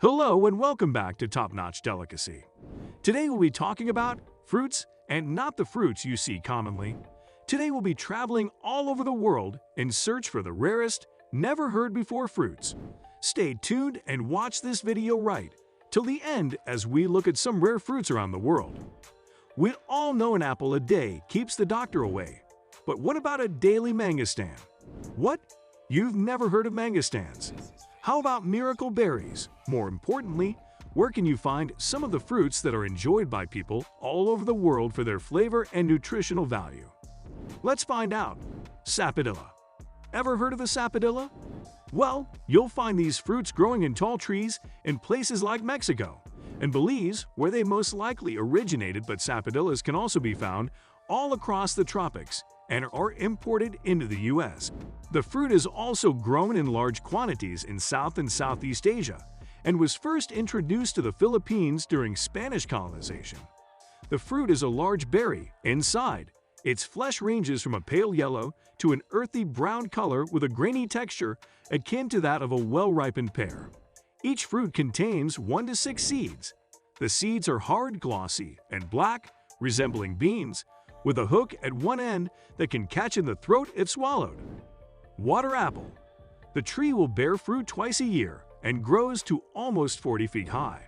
Hello and welcome back to Top Notch Delicacy. Today we'll be talking about fruits and not the fruits you see commonly. Today we'll be traveling all over the world in search for the rarest, never heard before fruits. Stay tuned and watch this video right till the end as we look at some rare fruits around the world. We all know an apple a day keeps the doctor away. But what about a daily mangostan? What? You've never heard of mangostans? How about miracle berries? More importantly, where can you find some of the fruits that are enjoyed by people all over the world for their flavor and nutritional value? Let's find out. Sapodilla. Ever heard of the sapodilla? Well, you'll find these fruits growing in tall trees in places like Mexico and Belize, where they most likely originated, but sapodillas can also be found all across the tropics and are imported into the U.S. The fruit is also grown in large quantities in South and Southeast Asia and was first introduced to the Philippines during Spanish colonization. The fruit is a large berry inside. Its flesh ranges from a pale yellow to an earthy brown color with a grainy texture akin to that of a well-ripened pear. Each fruit contains 1 to 6 seeds. The seeds are hard, glossy, and black, resembling beans, with a hook at one end that can catch in the throat if swallowed. Water apple. The tree will bear fruit twice a year and grows to almost 40 feet high.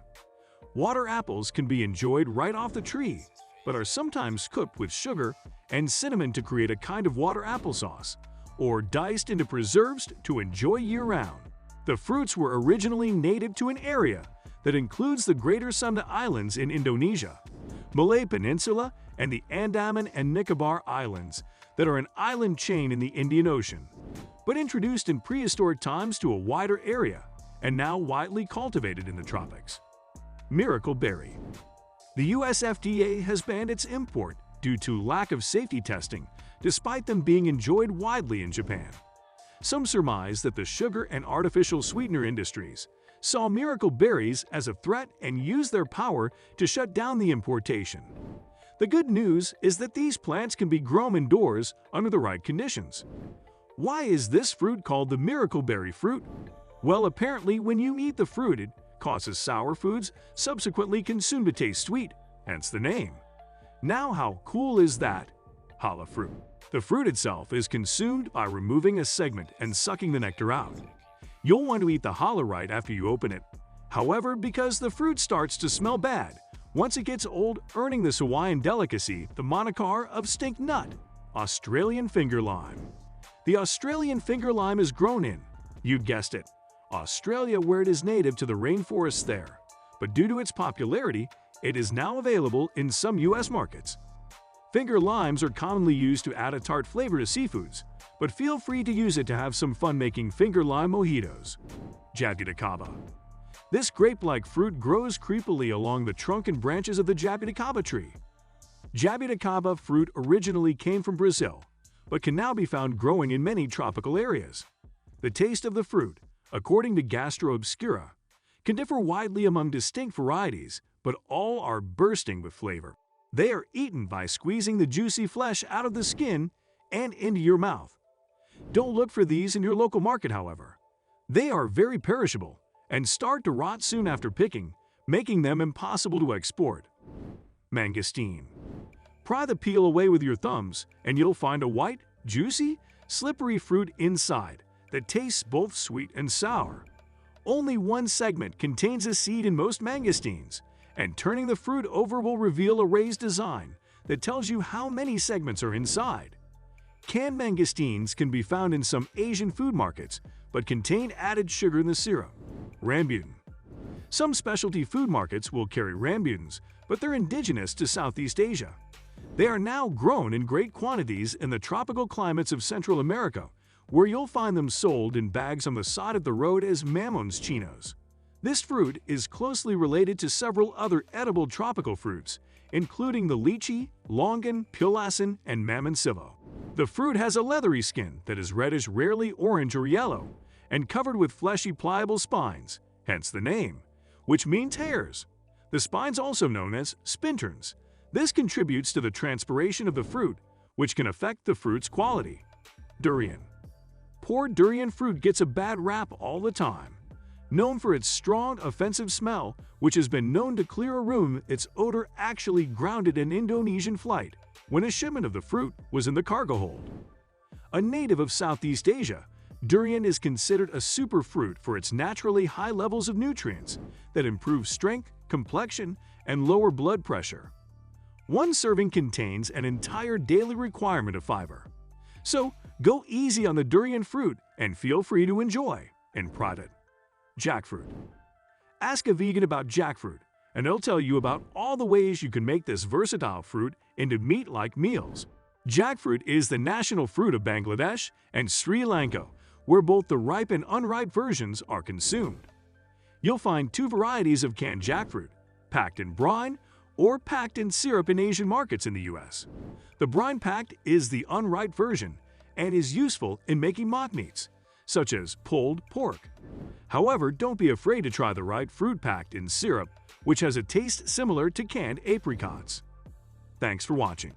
Water apples can be enjoyed right off the tree, but are sometimes cooked with sugar and cinnamon to create a kind of water applesauce, or diced into preserves to enjoy year-round. The fruits were originally native to an area that includes the Greater Sunda Islands in Indonesia, Malay Peninsula, and the Andaman and Nicobar Islands that are an island chain in the Indian Ocean, but introduced in prehistoric times to a wider area and now widely cultivated in the tropics. Miracle berry. The US FDA has banned its import due to lack of safety testing, despite them being enjoyed widely in Japan. Some surmise that the sugar and artificial sweetener industries saw miracle berries as a threat and used their power to shut down the importation. The good news is that these plants can be grown indoors under the right conditions. Why is this fruit called the miracle berry fruit? Well, apparently when you eat the fruit, it causes sour foods subsequently consumed to taste sweet, hence the name. Now how cool is that? Challah fruit. The fruit itself is consumed by removing a segment and sucking the nectar out. You'll want to eat the challah right after you open it. However, because the fruit starts to smell bad once it gets old, earning this Hawaiian delicacy the moniker of stink nut, Australian finger lime. The Australian finger lime is grown in, you guessed it, Australia, where it is native to the rainforests there. But due to its popularity, it is now available in some US markets. Finger limes are commonly used to add a tart flavor to seafoods, but feel free to use it to have some fun making finger lime mojitos. Jabuticaba. This grape-like fruit grows creepily along the trunk and branches of the jabuticaba tree. Jabuticaba fruit originally came from Brazil, but can now be found growing in many tropical areas. The taste of the fruit, according to Gastro Obscura, can differ widely among distinct varieties, but all are bursting with flavor. They are eaten by squeezing the juicy flesh out of the skin and into your mouth. Don't look for these in your local market, however. They are very perishable and start to rot soon after picking, making them impossible to export. Mangosteen. Pry the peel away with your thumbs, and you'll find a white, juicy, slippery fruit inside that tastes both sweet and sour. Only one segment contains a seed in most mangosteens, and turning the fruit over will reveal a raised design that tells you how many segments are inside. Canned mangosteens can be found in some Asian food markets, but contain added sugar in the syrup. Rambutan. Some specialty food markets will carry rambutans, but they're indigenous to Southeast Asia. They are now grown in great quantities in the tropical climates of Central America, where you'll find them sold in bags on the side of the road as mamones chinos. This fruit is closely related to several other edible tropical fruits, including the lychee, longan, pilasan, and mamoncillo. The fruit has a leathery skin that is reddish, rarely orange or yellow, and covered with fleshy, pliable spines, hence the name, which means hairs. The spines, also known as spinterns. This contributes to the transpiration of the fruit, which can affect the fruit's quality. Durian. Poor durian fruit gets a bad rap all the time. Known for its strong, offensive smell, which has been known to clear a room, its odor actually grounded an Indonesian flight when a shipment of the fruit was in the cargo hold. A native of Southeast Asia, durian is considered a superfruit for its naturally high levels of nutrients that improve strength, complexion, and lower blood pressure. One serving contains an entire daily requirement of fiber. So, go easy on the durian fruit and feel free to enjoy and prod it. Jackfruit. Ask a vegan about jackfruit, and they'll tell you about all the ways you can make this versatile fruit into meat-like meals. Jackfruit is the national fruit of Bangladesh and Sri Lanka, where both the ripe and unripe versions are consumed. You'll find two varieties of canned jackfruit, packed in brine or packed in syrup in Asian markets in the US. The brine-packed is the unripe version and is useful in making mock meats, such as pulled pork. However, don't be afraid to try the ripe fruit packed in syrup, which has a taste similar to canned apricots. Thanks for watching.